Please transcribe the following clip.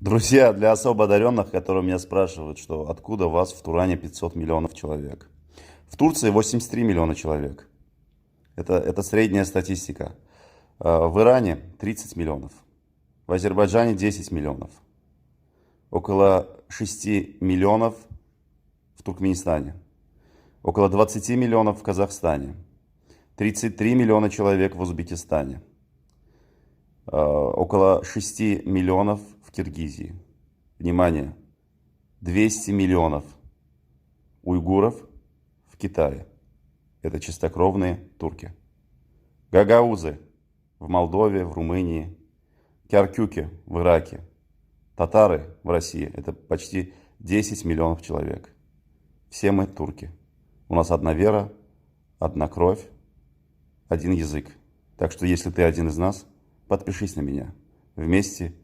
Друзья, для особо одаренных, которые меня спрашивают, что откуда у вас в Туране 500 миллионов человек. В Турции 83 миллиона человек. Это средняя статистика. В Иране 30 миллионов. В Азербайджане 10 миллионов. Около 6 миллионов в Туркменистане. Около 20 миллионов в Казахстане. 33 миллиона человек в Узбекистане. Около 6 миллионов в Киргизии. Внимание, 200 миллионов уйгуров в Китае. Это чистокровные турки. Гагаузы в Молдове, в Румынии. Кяркюки в Ираке. Татары в России. Это почти 10 миллионов человек. Все мы турки. У нас одна вера, одна кровь, один язык. Так что если ты один из нас, подпишись на меня. Вместе